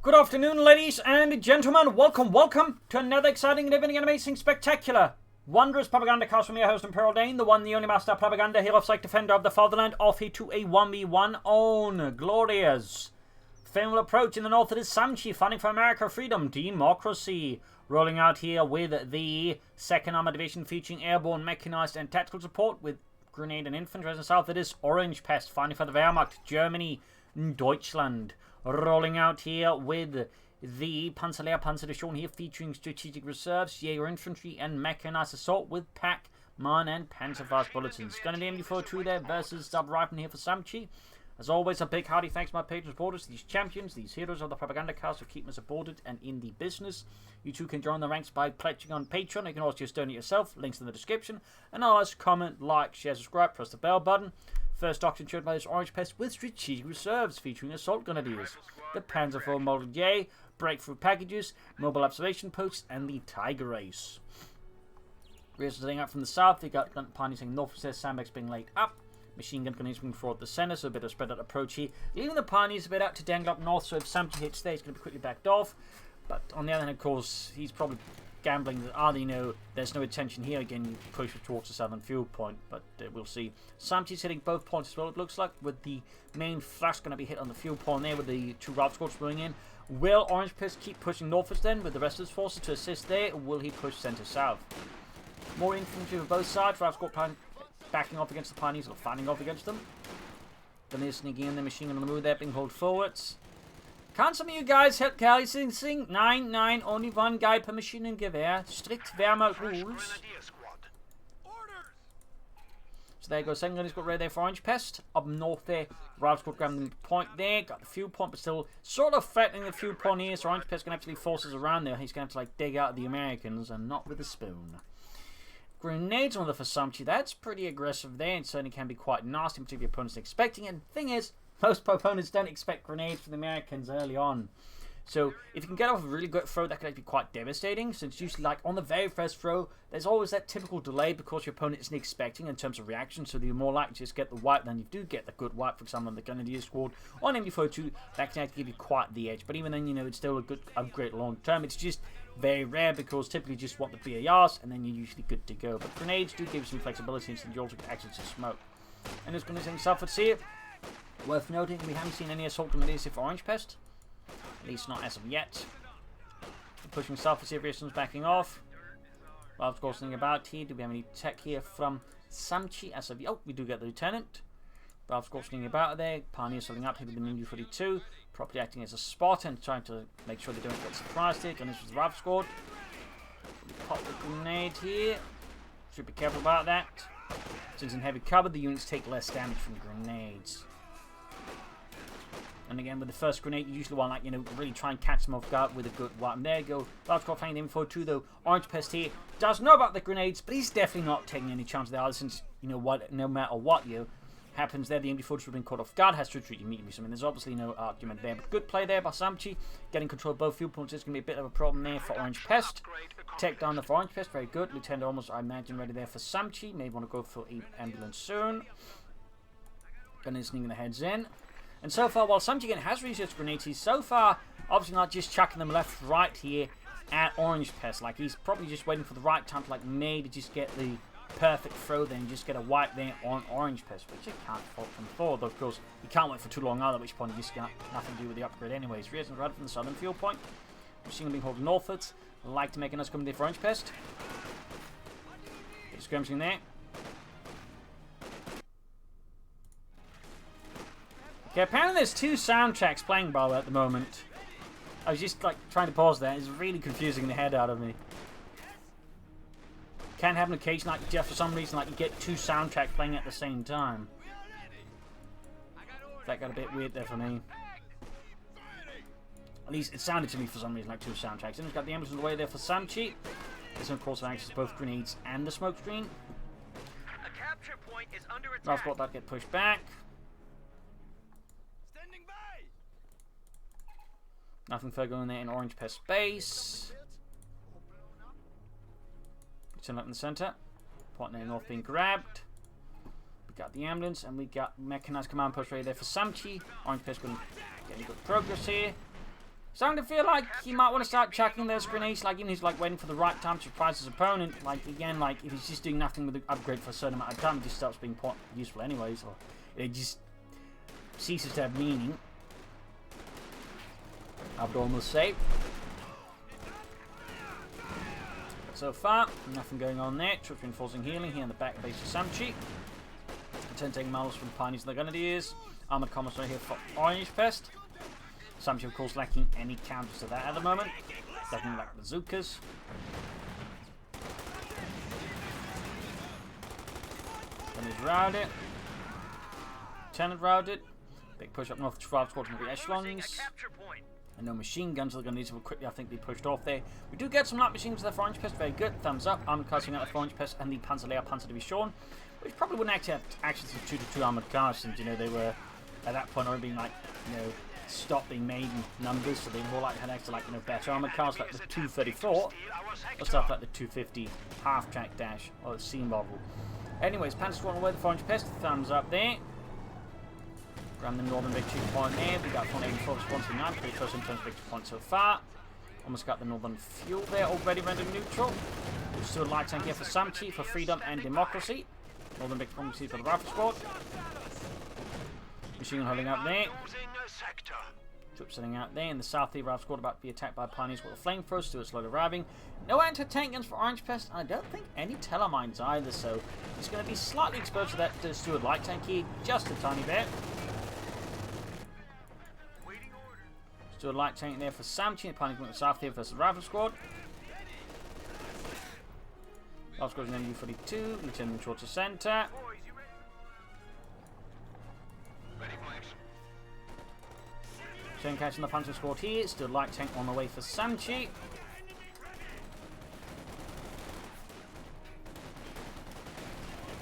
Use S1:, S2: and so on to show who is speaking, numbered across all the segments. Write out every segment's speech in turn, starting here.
S1: Good afternoon, ladies and gentlemen. Welcome to another exciting, living, and amazing, spectacular, wondrous Propagandacast from your host, Imperial Dane, the one, the only master of propaganda, hero, psych, defender of the fatherland, off here to a 1v1 own glorious Faymonville Approach. In the north, it is Samchi, fighting for America, freedom, democracy. Rolling out here with the 2nd Armored Division, featuring airborne, mechanized, and tactical support with grenade and infantry. As in the south, it is Orangepest, fighting for the Wehrmacht, Germany, Deutschland. Rolling out here with the Panzerlehr Panzerdivision here, featuring strategic reserves, Jaeger infantry, and mechanized assault with pack, man, and Panzerfaust bulletins. Gun and MD-42 there versus Sub Rifle here for Samchi. As always, a big hearty thanks to my patrons, supporters, these champions, these heroes of the Propagandacast who keep me supported and in the business. You too can join the ranks by pledging on Patreon. You can also just donate yourself, links in the description. And always comment, like, share, subscribe, press the bell button. First auction shared by this Orangepest with strategic reserves featuring assault grenadiers, the Panzer IV Model J, breakthrough packages, mobile observation posts, and the Tiger Ace. Rears setting up from the south, we got gun pioneers heading north, says sandbags being laid up. Machine gun grenades moving forward the centre, so a bit of spread out approach here. Leaving the pioneers a bit out to dangle up north, so if Samchi hits there, he's going to be quickly backed off. But on the other hand, of course, he's probably gambling that either, you know, there's no attention here, again, you push towards the southern fuel point, but we'll see. Samchi's hitting both points as well, it looks like, with the main flash going to be hit on the fuel point there, with the 2 Ralph Squads rolling in. Will Orangepest keep pushing northwards then, with the rest of his forces to assist there, or will he push centre-south? More infantry on both sides, Ralph Squad backing off against the pioneers, or fighting off against them. Then they're sneaking in, the machine gun on the move there, being pulled forwards. Can't some of you guys help Kelly sing? 9, only one guy per machine and Gewehr. Strict Wehrmacht rules. So there you go, second gun has got ready there for Orangepest. Up north there, Ralph Squad grabbing the point there. Got the fuel point, but still sort of threatening the fuel point here. So Orangepest can actually force us around there. He's going to have to like dig out the Americans and not with a spoon. Grenades on the for Samchi. That's pretty aggressive there and certainly can be quite nasty, particularly if opponents expecting it. And the thing is, most opponents don't expect grenades from the Americans early on. So if you can get off a really good throw, that can actually be quite devastating. Since usually, like on the very first throw, there's always that typical delay because your opponent isn't expecting in terms of reaction. So you're more likely to just get the wipe than you do get the good wipe. For example, on the Grenadier squad on MD-42, that can actually give you quite the edge. But even then, you know, it's still a good upgrade long term. It's just very rare because typically you just want the BARs and then you're usually good to go. But grenades do give you some flexibility and you also get access to smoke. And there's Grenadiers southwards here. Worth noting, we haven't seen any assault grenadiers here for Orangepest. At least not as of yet. Pushing south, see if Reason's backing off. Well, of course, thinking about here. Do we have any tech here from Samchi? As of oh, we do get the lieutenant. But of course, thinking about there. Pioneers holding up here with the MD-42. Properly acting as a spot and trying to make sure they don't get surprised here. And this was the Ralph Squad. Pop the grenade here. Should be careful about that. Since in heavy cover, the units take less damage from grenades. And again, with the first grenade, you usually want, like, you know, really try and catch them off guard with a good one. And there you go. Ralph Squad finding the info too, though. Orangepest here does know about the grenades, but he's definitely not taking any chance of the other since, you know what, no matter what happens there, the MD-42 would have been caught off guard, has to retreat immediately. So, I mean, there's obviously no argument there. But good play there by Samchi. Getting control of both fuel points is going to be a bit of a problem there for Orangepest. Take down the for Orangepest, very good. Lieutenant almost, I imagine, ready there for Samchi. Maybe want to go for an ambulance soon. Gunner sneaking the heads in. And so far, while Samchi again has researched grenades, he's so far obviously not just chucking them left, right here at Orangepest. Like, he's probably just waiting for the right time to, like, maybe just get the perfect throw there and just get a wipe there on Orangepest, which you can't fault him for. Though, of course, you can't wait for too long either, at which point you just got nothing to do with the upgrade anyways. Rears and right from the southern fuel point. Machine gun being held northwards. Like to make a nice coming there for Orangepest. Bit of skirmishing there. Okay, apparently there's 2 soundtracks playing by the way at the moment. I was just like trying to pause there. It's really confusing the head out of me. Can't have an occasion like Jeff for some reason like you get 2 soundtracks playing at the same time. That got a bit weird there for me. At least it sounded to me for some reason like 2 soundtracks. And we've got the ambulance on the way there for Samchi. This one of course access both grenades and the smoke screen. Ralph Squad that get pushed back. Nothing further going there in Orangepest base. Turn up in the centre. Point there north being grabbed. We got the ambulance and we got mechanized command post ready there for Samchi. Orangepest going to get good progress here. Starting to feel like he might want to start chucking those grenades, like even he's like waiting for the right time to surprise his opponent. Like again, like if he's just doing nothing with the upgrade for a certain amount of time, it just stops being useful anyways, or it just ceases to have meaning. I would almost say. So far, nothing going on there. Troops reinforcing healing here in the back base of Samchi. Taking models from the Pioneers and the Grenadiers. Armored Commissar here for Orangepest. Samchi, of course, lacking any counters to that at the moment. Definitely lack bazookas. Grenadiers routed. Lieutenant routed. Big push up north to 12 squadron of the echelons. And no machine guns are going to need to quickly, I think, be pushed off there. We do get some light machine guns to the Orangepest, very good. Thumbs up. Armored cars out the Orangepest and the Panzerlehr Panzer Division, which probably wouldn't actually have access to 2-2 armored cars, since, you know, they were at that point already being, like, you know, stopped being made in numbers, so they more likely had access to, like, you know, better armored cars like the 234 or stuff like the 250 half-track dash or the Sea Model. Anyways, Panzer Squadron away the Orangepest, thumbs up there. Around the northern victory point there, we got 184 response 9, pretty close in terms of victory points so far. Almost got the northern fuel there already rendered neutral. There's still a light tank here for Samchi for freedom and democracy. Northern victory point for the rifle squad. Machine gun holding up there. Troops sitting out there in the south. The rifle squad about to be attacked by Pioneers with a flamethrower. Still slowly arriving. No anti-tank guns for Orangepest. I don't think any telemines either, so it's going to be slightly exposed to that Steward light tank here, just a tiny bit. Steward light tank there for Samchi. The Pioneers went south here versus the rifle squad. Rifle squad is in MU-42. Lieutenant short to center. Chain catching the Panzer squad here. Still light tank on the way for Samchi.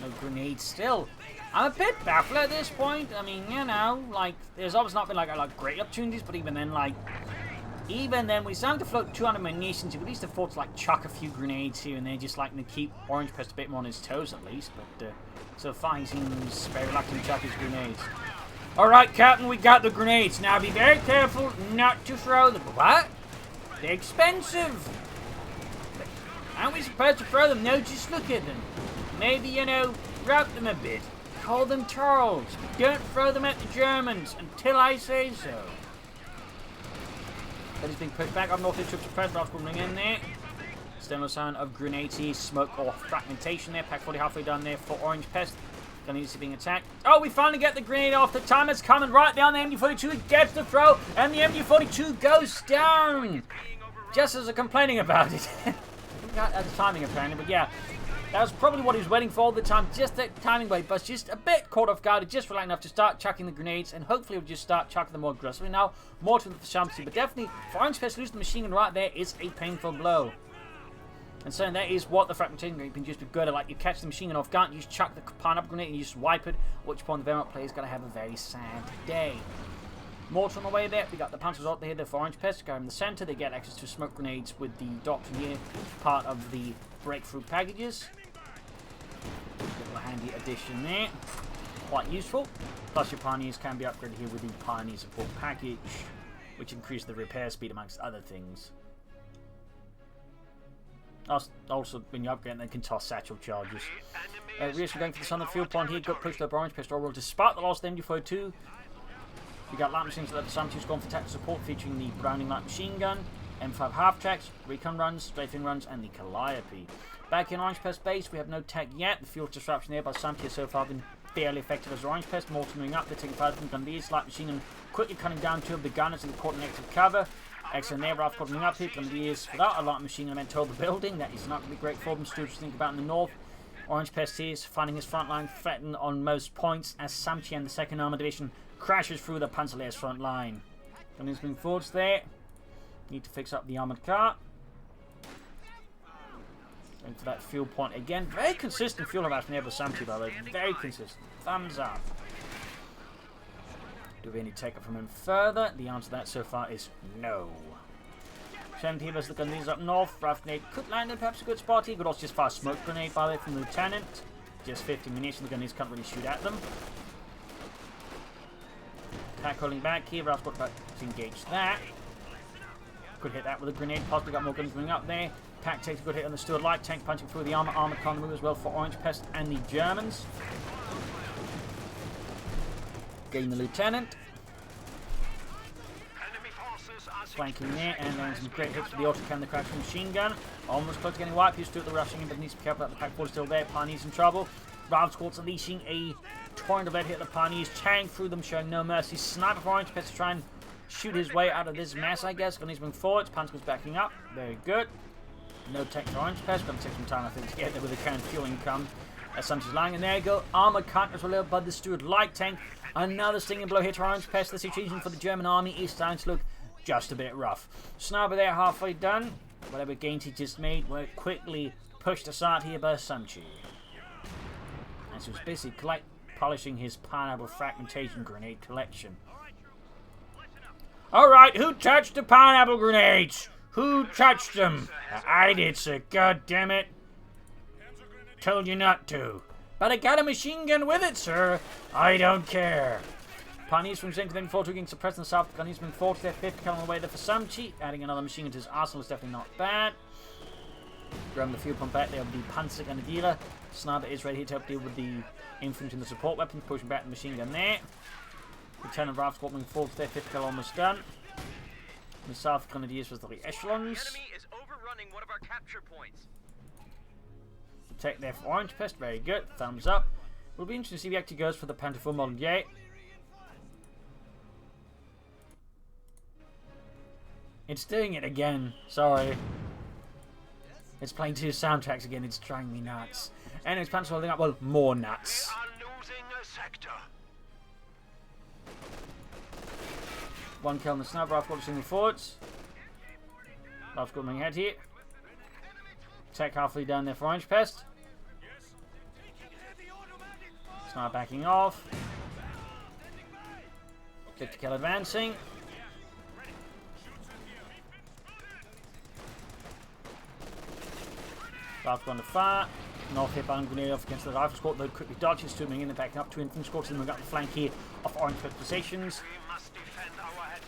S1: No grenades still. I'm a bit baffled at this point. I mean, you know, like, there's obviously not been like great opportunities, but even then, we started to float 200 munitions. You at least have thought to like chuck a few grenades here and there, just like to keep Orangepest a bit more on his toes at least. But so far he seems very reluctant to chuck his grenades. Alright, Captain, we got the grenades. Now be very careful not to throw them. What? They're expensive. Aren't we supposed to throw them? No, just look at them. Maybe, you know, route them a bit. Call them Charles. Don't throw them at the Germans until I say so. That is being pushed back up north. Troops are pressed. Ralph's coming in there. Still no sign of grenades here, smoke or fragmentation there. Pack 40 halfway done there for Orangepest. Grenades are being attacked. Oh, we finally get the grenade off. The timer's coming right down the MU-42. It gets the throw, and the MU-42 goes down. Just as they're complaining about it. Got the timing apparently, but yeah. That was probably what he was waiting for all the time. Just that timing way, but just a bit caught off guard. Just relaxed enough to start chucking the grenades, and hopefully we'll just start chucking them more aggressively now. More to the Samchi, but definitely for Orangepest losing the machine gun right there is a painful blow. And so that is what the fragmentation grenade can just be good at. Like, you catch the machine gun off guard, you just chuck the pineapple grenade, and you just wipe it, at which point the Venomite player is going to have a very sad day. Mortar on the way there. We got the Panzers out there for Orangepest. Go in the center. They get access to smoke grenades with the Doctor here, part of the breakthrough packages. Little handy addition there. Quite useful. Plus your Pioneers can be upgraded here with the Pioneer support package, which increases the repair speed amongst other things. Also, when you upgrade, they can toss satchel charges. Rears going for the southern field point here. Got pushed over Orangepest overall despite the loss of the MU-42. We got light machines that the Samchi's gone for tactical support, featuring the Browning light machine gun, M5 half tracks, recon runs, strafing runs, and the Calliope. Back in Orangepest base, we have no tech yet. The fuel disruption there by Samchi has so far been fairly effective as Orangepest. Mortar moving up, they're taking fire from Grenadiers, light machine gun quickly cutting down two of the gunners in the coordinated cover. Excellent there, Ralph coming up here. Grenadiers without a light machine gun meant to hold the building. That is not going to be great for them. Students think about in the north. Orangepest here is finding his front line threatened on most points as Samchi and the 2nd Armored Division crashes through the Panzerlehr's front line. Grenadiers moving forwards there. Need to fix up the armored car. Going for that fuel point again. Very consistent fuel harassment there with Samchi, by the way. Very consistent. Thumbs up. Do we any take it from him further? The answer to that so far is no. 17 versus the Grenadiers up north. Rough grenade could land in perhaps a good spot here. Could also just fire a smoke grenade, by the way, from the Lieutenant. Just 50 munitions. The Grenadiers can't really shoot at them. Attack holding back here. Rough got about to engage that. Could hit that with a grenade. Possibly got more guns coming up there. Pack takes a good hit on the Steward Light Tank, punching through the armor. Armor can't move as well for Orangepest and the Germans. Gain the Lieutenant. Flanking there, and then some great hits with the autocannon, the crouching machine gun. Almost close to getting wiped. He's still the rushing in, but needs to be careful that the pack force is still there. Pioneers in trouble. Round Squad's unleashing a torrent of lead hit at the Pioneers, tearing through them, showing no mercy. Sniper for Orangepest to try and shoot his way out of this mess, I guess. Gunny's moving forward. Panzer's backing up. Very good. No tech for Orangepest. Gonna take some time, I think, to get there with the cannon fuel income. As Samchi's lying, and there you go. Armor counters were little by the Steward Light Tank. Another stinging blow hit to Orangepest. The situation for the German army is starting to look just a bit rough. Sniper there, halfway done. Whatever gains he just made were quickly pushed aside here by Samchi. As he was basically polishing his pineapple fragmentation grenade collection. Alright, who touched the pineapple grenades? Who touched them? I did, sir. God damn it. Told you not to. But I got a machine gun with it, sir. I don't care. Pioneers from Zinc then fought to against suppressing the South. Gunny's moving forward to their fifth coming away there for Samchi. Adding another machine into his arsenal is definitely not bad. Grabbing the fuel pump back there with the Panzer Grenadier. Sniper is ready to help deal with the infantry and the support weapons, pushing back the machine gun there. Lieutenant Ralph Squad moving forward to their fifth kill almost done. The South Grenadiers was the echelons.
S2: The enemy is overrunning one of our capture points.
S1: Take there for Orangepest, very good. Thumbs up. Will be interesting to see if he actually goes for the Panther full model yet. It's doing it again. Sorry. It's playing two soundtracks again. It's driving me nuts. And it's Panther holding up, well, more nuts.
S2: We are losing a sector.
S1: One kill on the sniper. I've got single forwards. I've got my head here. Tech halfway down there for Orangepest. Sniper backing off. 50 kill advancing. Ralph gone to fire. North hit by grenade off against the rifle squad, though quickly dodges, swimming in and backing up. Two infantry squads, and we've got the flank here of Orangepest positions.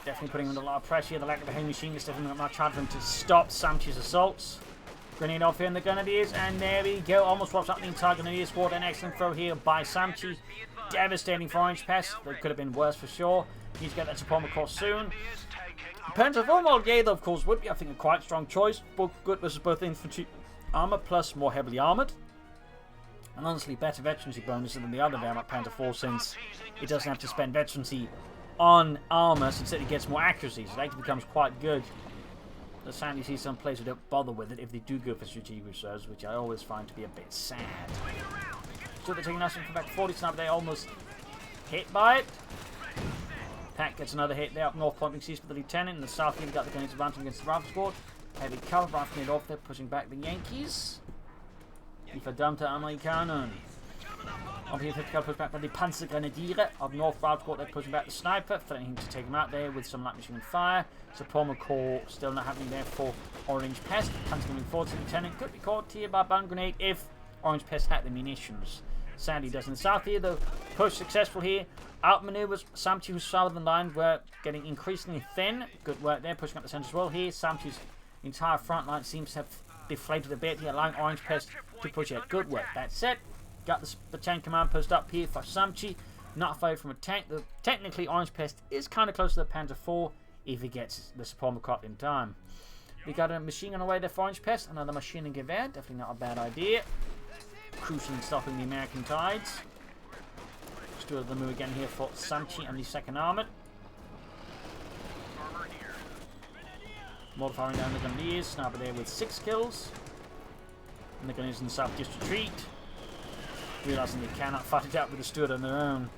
S1: Definitely putting under a lot of pressure. The lack of a heavy machine is definitely not much hard for him to stop Samchi's assaults. Grenade off here in the Grenadiers, and there we go. Almost wipes out the entire Grenadier squad. An excellent throw here by Samchi. Devastating for Orangepest. That could have been worse for sure. Needs to get that support across soon. Panther full model Gay, though, of course, would be, I think, a quite strong choice. Both good versus both infantry armor, plus more heavily armored. And honestly, better veterancy bonus than the other Wehrmacht Panther 4, since it doesn't have to spend veterancy on armor, since it gets more accuracy. So it actually becomes quite good. But sadly, you see some players who don't bother with it if they do go for strategic reserves, which I always find to be a bit sad. So they're taking us from back 40 sniper. They almost hit by it. Pack gets another hit there up north, pointing seas for the lieutenant. In the south, you've got the guns advancing against the rifle squad. Heavy cover, rifling it off there, pushing back the Yankees. Verdammte Amerikaner. On here, 50 cal push back by the Panzer Grenadier. Up north, rifle squad, they're pushing back the sniper, threatening to take him out there with some light machine fire. Support Coh2 still not happening there for Orangepest. Panzer moving forward to the lieutenant. Could be caught here by Band Grenade if Orangepest had the munitions. Sadly, does in the south here, though. Push successful here. Outmaneuvers. Samchi, who's southern line, were getting increasingly thin. Good work there, pushing up the centre as well. Here, Samchi's entire front line seems to have deflated a bit here, allowing Orangepest to push it. Good work. That's it. Got the battalion command post up here for Samchi. Not far from a tank. Though technically, Orangepest is kind of close to the Panther 4 if he gets the support caught in time. We got a machine gun away there for Orangepest. Another machine and gewehr. Definitely not a bad idea. Crucial in stopping the American tides. Let's do the move again here for Samchi and the 2nd Armoured. More firing down the Grenadiers. Sniper there with 6 kills. And the Grenadiers in the south just retreat. Realising they cannot fight it out with the Steward on their own.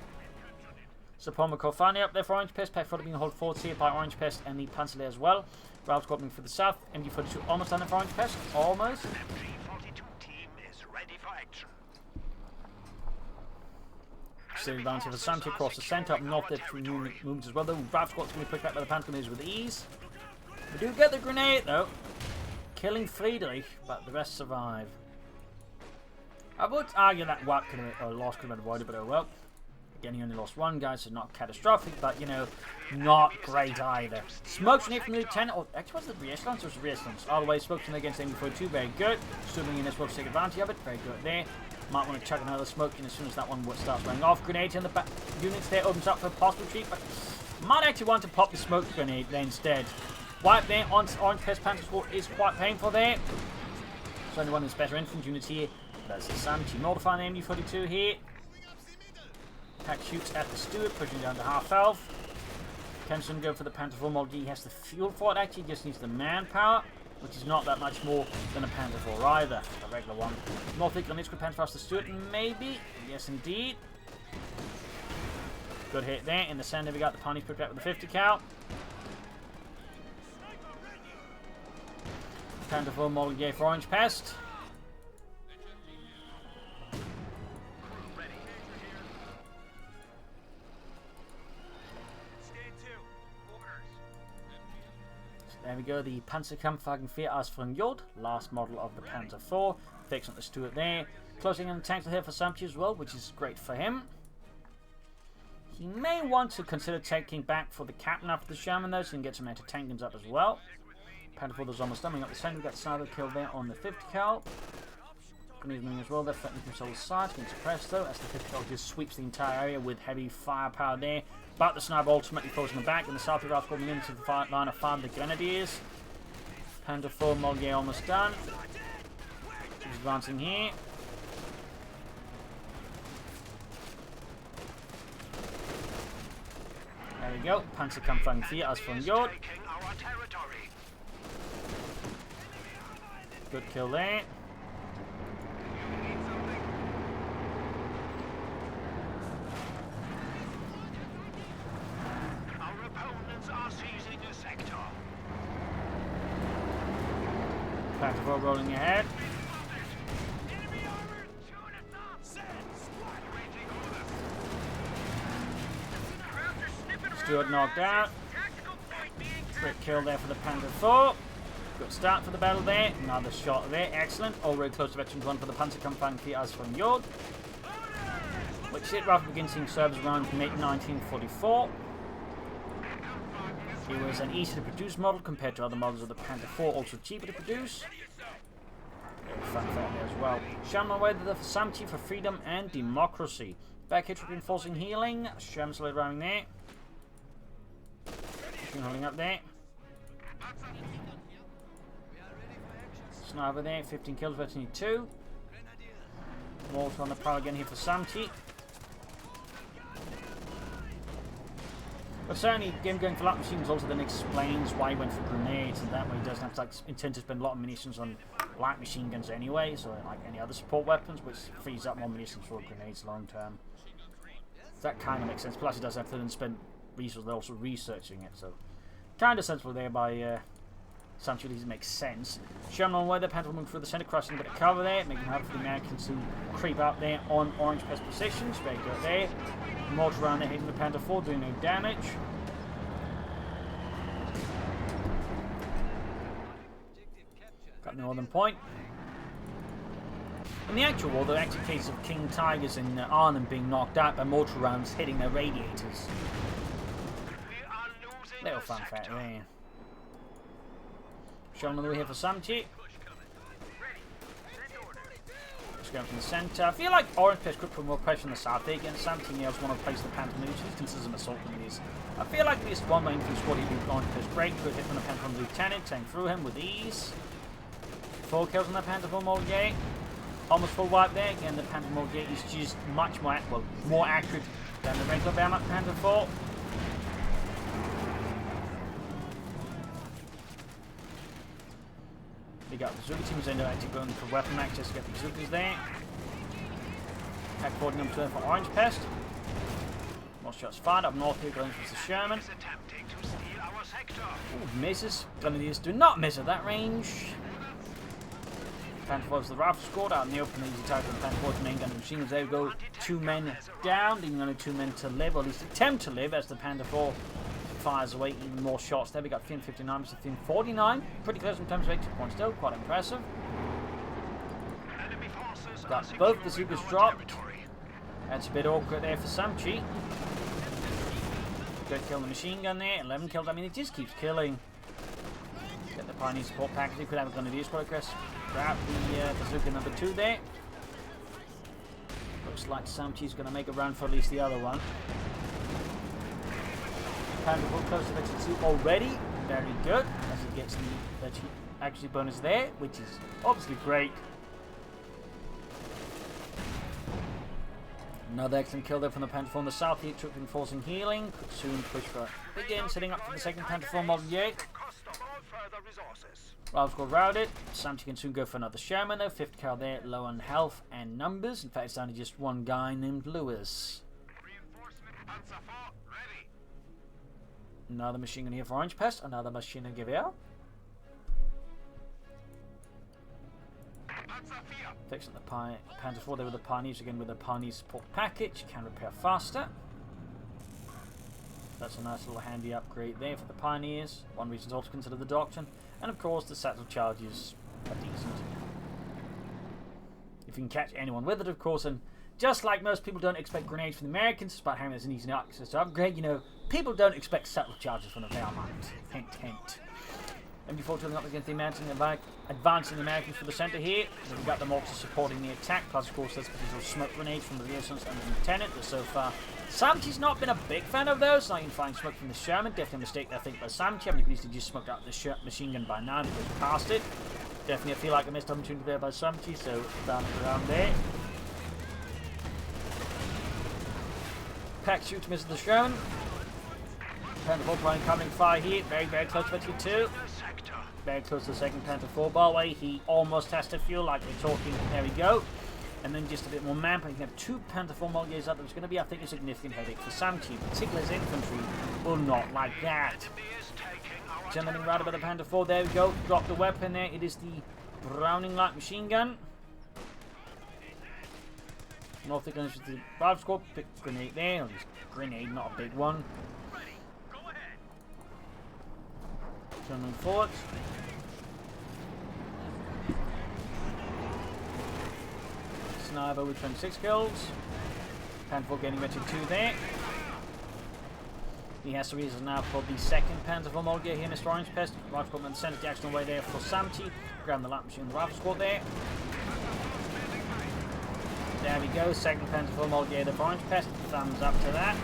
S1: So Coh2 finally up there for Orangepest. Pack 40 being held forward here by Orangepest and the Panzer as well. Ralph Squad for the south. MG42 almost done it for Orangepest. Almost. Still advancing for Samchi across the centre. Up north there through new movements as well, though. Ralph Squad's going to be pushed back by the Panzer with ease. We do get the grenade though, killing Friedrich, but the rest survive. I would argue that Watt could have, or loss could have been avoided, but oh well. Again, he only lost one guy, so not catastrophic, but, you know, not great either. Smokes from the Lieutenant. Oh, actually, was it the re-echelons or was it re-echelons? All the way, smokes against MB42, very good. Swimming in this will take advantage of it, very good there. Might want to chuck another smoke in as soon as that one starts running off. Grenade in the back units there opens up for a possible retreat, but might actually want to pop the smoke grenade there instead. Wipe there on Orangepest Panther Squad is quite painful there. So only one of the better infantry units here. That's the Samchi modifying the MD42 here. Pack shoots at the Steward, pushing down to half health. Kenson go for the Panther 4 mod. He has the fuel for it, actually, just needs the manpower, which is not that much more than a Panther 4 either, a regular one. North East Grenade Panther the Steward, maybe? Yes, indeed. Good hit there. In the center, we got the Punish picked up with the 50 cal. Panther 4 model gave for Orangepest. There we go, the Panzerkampfwagen 4 as von Jod, last model of the Panzer 4. Fixing the Stewart there. Closing in the tank here for Samchi as well, which is great for him. He may want to consider taking back for the Captain after the Sherman though, so he can get some anti-tank guns up as well. Panther 4 is almost done. We got the center, we got the sniper kill there on the 50 cal. Grenade moving as well, they're threatening control the side, getting suppressed though, as the 50 cal just sweeps the entire area with heavy firepower there. But the sniper ultimately falls in the back, and the South Rifle coming into the line of fire of the Grenadiers. Panther 4 Molgier almost done. He's advancing here. There we go. Panzerkampfwagen 4 as von Jod. Good kill there. Panther 4 rolling ahead. Stewart knocked out. Quick kill there for the Panther 4. Good start for the battle there. Another shot there. Excellent. Already close to veteran 1 for the Panzerkampfwagen 4 as von Jod, which it roughly begins seeing service around mid-1944. It was an easy to produce model compared to other models of the Panther 4, also cheaper to produce. Fun fact there as well. Sherman away for Samchi for freedom and democracy. Back hit reinforcing healing. Sherman's slowly arriving there. Holding up there. Sniper there, 15 kills, versus 2. Mortar on the prowl again here for Samchi. But certainly, game going for light machines also then explains why he went for grenades, and that way he doesn't have to intend to spend a lot of munitions on light machine guns anyway, so like any other support weapons, which frees up more munitions for grenades long term. That kind of makes sense. Plus, he doesn't have to then spend resources also researching it, so kind of sensible there by Samchi. It makes sense. Sherman on the way, the Panther moving through the center, crossing a bit of cover there, making it hard for the Americans to creep out there on Orangepest positions. Very good there. Mortar around there hitting the Panther 4, doing no damage. Got no northern point. In the actual war, there are actually cases of King Tigers in Arnhem being knocked out by mortar rounds hitting their radiators. Little fun fact there. Showing the way here for Samchi. Just going from the centre. I feel like Orangepest could put more pressure on the south there against Samchi. He else want to replace the Panther Moose. He considers him assault minis. I feel like at least one main from squad he'd be Orangepest break. Good hit from the Panther from Lieutenant, tank through him with ease. 4 kills on the Panther from Molgate. Almost full wipe there. Again, the Panther Molgate is just much more, well, more accurate than the regular Wehrmacht Panther 4. We got the Bazooka teams ended up actually going for weapon max just to get the Bazookas there. Attack 40 number 2 for Orangepest. More shots fired up north here, going for the Sherman. Ooh, misses. Grenadiers do not miss at that range. Panther 4 is the Rifle Squad out in the open, easy target from Panther 4's main gun and machine guns. There we go, 2 men down, leaving only 2 men to live, or at least attempt to live, as the Panther 4 fires away even more shots. There we got Fin 59 versus Fin 49. Pretty close in terms of victory points still, quite impressive. Got both bazookas dropped. That's a bit awkward there for Samchi. Good kill the machine gun there. 11 kills. I mean, it just keeps killing. Get the Pioneer support package. We could have a Grenadier squad crest. Grab the bazooka number 2 there. Looks like Samchi's going to make a run for at least the other one. Panther close to Vexen 2 already. Very good. As it gets the actually bonus there, which is obviously great. Another excellent kill there from the Panther on the south. He took reinforcing healing. Could soon push for again, setting up for the second Panther Model J. Ralph's got routed. Samchi can soon go for another Sherman though. 5th cal there, low on health and numbers. In fact, it's down to just one guy named Lewis. Another machine gun here for Orangepest. Another machine gun Gewehr. Fixing the Panther 4 there with the Pioneers again with the Pioneer support package. Can repair faster. That's a nice little handy upgrade there for the Pioneers. One reason to also consider the Doctrine. And of course the satchel charges are decent. If you can catch anyone with it, of course. And just like most people don't expect grenades from the Americans, despite having this an easy access to upgrade, you know, people don't expect satchel charges from the Wehrmacht. Hint, hint. MD4 turning up against the advancing the Americans for the centre here. So we've got them also supporting the attack, plus of course there's potential smoke grenades from the Renaissance and the Lieutenant. But so far, Samchi's not been a big fan of those. Not even finding smoke from the Sherman. Definitely a mistake, I think, by Samchi. I mean, you could easily just smoked out the machine gun by now because past it. Definitely I feel like a missed opportunity there by Samchi, so down around there. Pack shoots misses the Sherman. Panther 4 playing covering fire here. Very, very close to 2. Very close to the second Panther 4 bar way. He almost has to fuel like we're talking. There we go. And then just a bit more manpower. You can have 2 Panther 4 Mulgays up. There's going to be, I think, a significant headache for Samchi. Particularly his infantry will not like that. Generating right about the Panther 4. There we go. Drop the weapon there. It is the Browning light machine gun. North Gunners with the Rifle Squad. Big grenade there. Or just grenade, not a big one. Turning forward. Sniper with 26 kills. Panther getting ready 2 there. He has to reason now for the second Panther Model gear here, Mr. Orangepest. Rifle Squad and Senate Jackson away there for Samchi. Grab the light machine and the Rifle Squad there. There we go. Second Panther Model gear, the Orangepest. Thumbs up to that.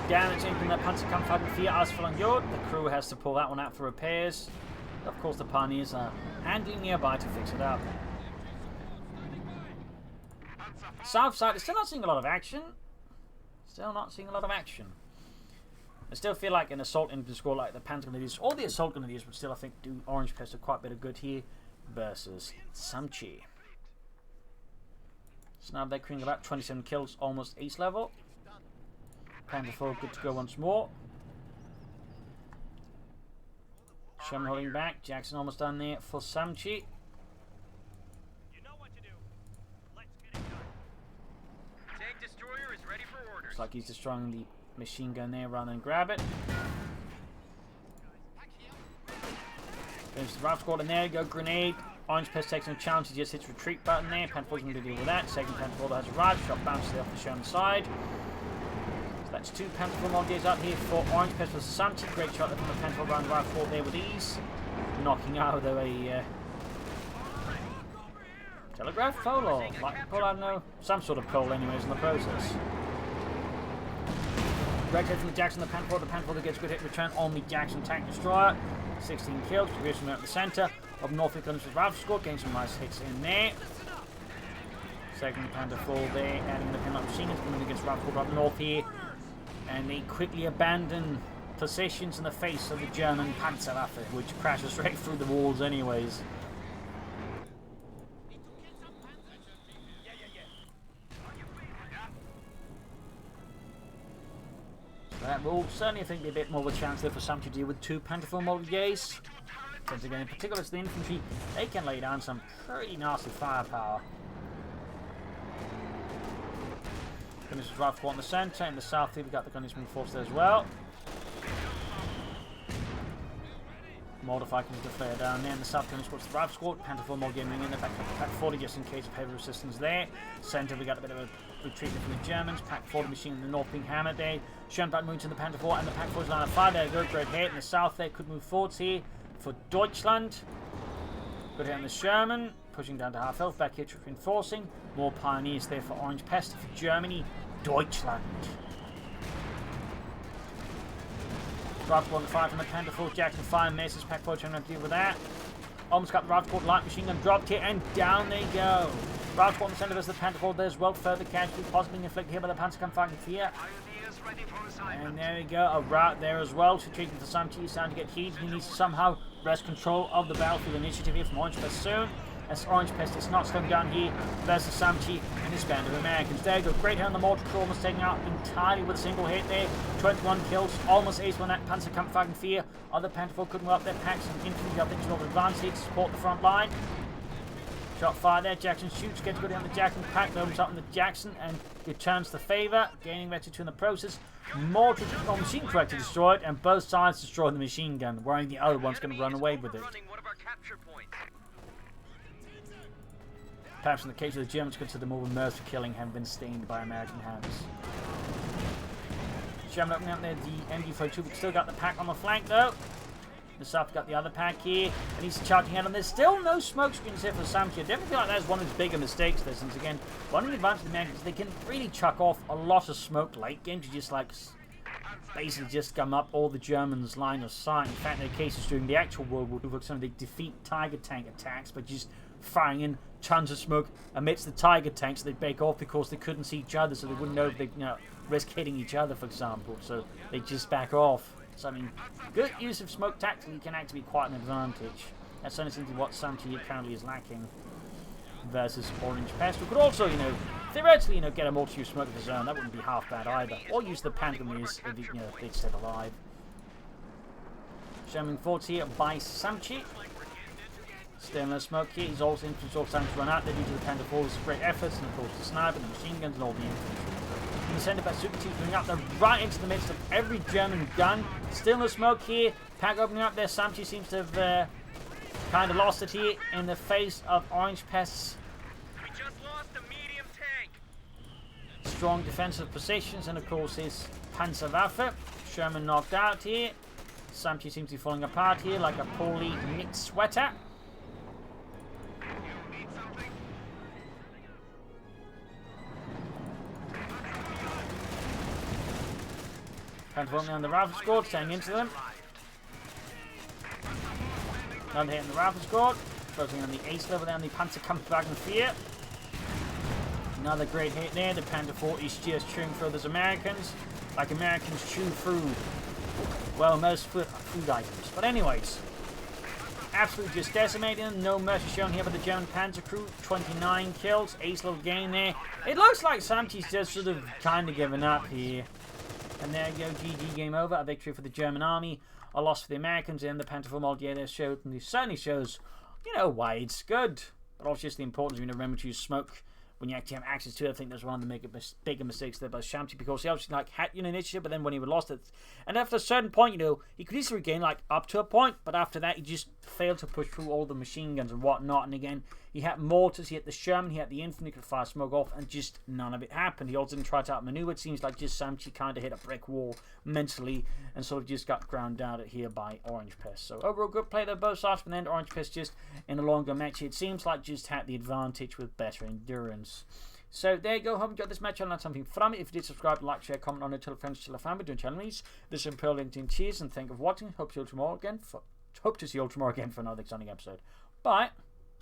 S1: Damage in that Panzerkampf Hatten 4 Ausfall Jod. The crew has to pull that one out for repairs. Of course, the Pioneers are handy nearby to fix it up. South side is still not seeing a lot of action. I still feel like an assault infantry squad like the Panther Grenadiers or the assault Grenadiers would still, I think, do Orangepest a quite a bit of good here versus Samchi. So now they're clearing about 27 kills, almost ace level. Panther 4 good to go once more. Sherman holding back. Jackson almost done there for Samchi.
S2: You know what to do. Let's get it done. Tank destroyer is ready for orders.
S1: Looks like he's destroying the machine gun there rather than grab it. There's the Rifle Squad, and there you go. Grenade. Orangepest takes a challenge. He just hits retreat button there. Panther 4's going to deal with that. Second Panther 4 has arrived. Shot bounces off the Sherman side. That's 2 Panther 4 Mulgays out here for Orangepest for Samchi. Great shot there from the Panther 4 round Rifle 4 there with ease. Knocking out though a telegraph pole or light pole, I don't know. Some sort of pole anyways in the process. Great hit from the Jackson, the Panther 4. The Panther 4 gets good hit return on the Jackson tank destroyer. 16 kills, progressing out the centre of Norfolk Gunners with Rifle Squad. Getting some nice hits in there. Second Panther 4 there, adding the penalty machine gun coming against Rifle Squad up north here. And they quickly abandon positions in the face of the German Panzerwaffe, which crashes straight through the walls anyways. So that will certainly, I think, be a bit more of a chance there for Sam to deal with 2 Panther 4 Mulgays. Since again, in particular, it's the infantry, they can lay down some pretty nasty firepower. Gunners Rifle Squad in the centre. In the south here, we've got the Gunners force there as well. Modify comes to flare down there. In the south comes towards the Rifle Squad. Panther 4 more gaming in there. Back up to Pack 40 just in case of heavy resistance there. Center, we got a bit of a retreat from the Germans. Pack 40 machine in the north being hammered there. Schoenbach moving to the Panther 4 and the Pack 4's line of fire. There you go. Great hit. In the south there could move forwards here for Deutschland. Good hit on the Sherman. Pushing down to half health. Back here reinforcing. More pioneers there for Orangepest. For Germany, Deutschland. Rifle on the fire from the Panther 4. Jackson fire misses. Pack 4 trying to deal with that. Almost got the Rifle light machine gun dropped here and down they go. Rifle on the center versus the Panther 4. There's well further casualty possibly inflicted here by the Panzerkampfwagen 4. And there we go. A rout there as well. Retreating for Samchi. He's starting to get heated. He needs to somehow wrest control of the battlefield initiative here from Orangepest soon. As Orangepest is not slowing down here versus Samchi and his band of Americans. There you go. Great hit on the mortar crew, almost taking out entirely with a single hit there. 21 kills, almost ace on that Panzerkampfwagen 4. Other Panther 4 couldn't go up their packs and infantry up into the advantage to support the front line. Shot fire there. Jackson shoots, gets good hit on the Jackson pack, opens up on the Jackson and returns the favour, gaining Vector 2 in the process. Mortar machine corrector destroyed, and both sides destroyed the machine gun, worrying the other one's going to run away with it. Perhaps in the case of the Germans, consider more remorse for killing having been stained by American hands. Sherman opening up there, the MG42, but still got the pack on the flank though. The South got the other pack here, and he's charging out, and there's still no smoke screens here for Samchi. I definitely feel like that's one of his bigger mistakes there, since again, one of the advantages of the Americans is they can really chuck off a lot of smoke late game to just like basically just gum up all the Germans' line of sight. In fact, there are cases during the actual World War II, for example, they defeat Tiger tank attacks by just firing in tons of smoke amidst the Tiger tanks. They break off because they couldn't see each other, so they wouldn't know if they risk hitting each other, for example. So they just back off. So I mean, good use of smoke tactically can actually be quite an advantage. That's certainly something what Samchi currently is lacking versus Orangepest, who could also, theoretically, get a multi-use smoke of his own. That wouldn't be half bad either. Or use the Pandamies if they'd stayed alive. Sherman forwards here by Samchi. Still no smoke here. He's also infantry all starting to run out there due to the Panther 4's great efforts, and of course the sniper, the machine guns, and all the infantry. In the centre by Super Team coming up there right into the midst of every German gun. Still no smoke here. Pack opening up there. Samchi seems to have kind of lost it here in the face of Orangepest's strong defensive positions, and of course his Panzerwaffe. Sherman knocked out here. Samchi seems to be falling apart here like a poorly knit sweater. Panther on the Rifle Squad, staying into them. Another hit in the Rifle Squad. Focusing on the ace level there on the Panzerkampfwagen 4. Another great hit there. The Panther 4 is just chewing through those Americans like Americans chew through, well, most food items. But anyways, absolutely just decimating. No mercy shown here by the German Panzer crew. 29 kills. Ace level gain there. It looks like Samchi's just sort of kind of given up here. And there you go, GG, game over. A victory for the German army, a loss for the Americans, and the Panther 4 mod. Yeah, this certainly shows, why it's good. But also just the importance of remember to use smoke when you actually have access to it. I think that's one of the bigger mistakes there by Samchi, because he obviously had initiative, but then when he lost it, and after a certain point, he could easily regain up to a point, but after that he just failed to push through all the machine guns and whatnot. And again, he had mortars, he had the Sherman, he had the infantry, could fire smoke off, and just none of it happened. He also didn't try to outmaneuver. It seems like just Samchi kind of hit a brick wall mentally and sort of just got ground down here by Orangepest. So overall good play there both sides, but then Orangepest just in a longer match, it seems like just had the advantage with better endurance. So there you go. Hope you enjoyed this match. I learned something from it. If you did, subscribe, like, share, comment on it, tell friends, tell a family, doing channel news. This is Imperial LinkedIn. Cheers and thank you for watching. Hope to see you all tomorrow again for another exciting episode. Bye.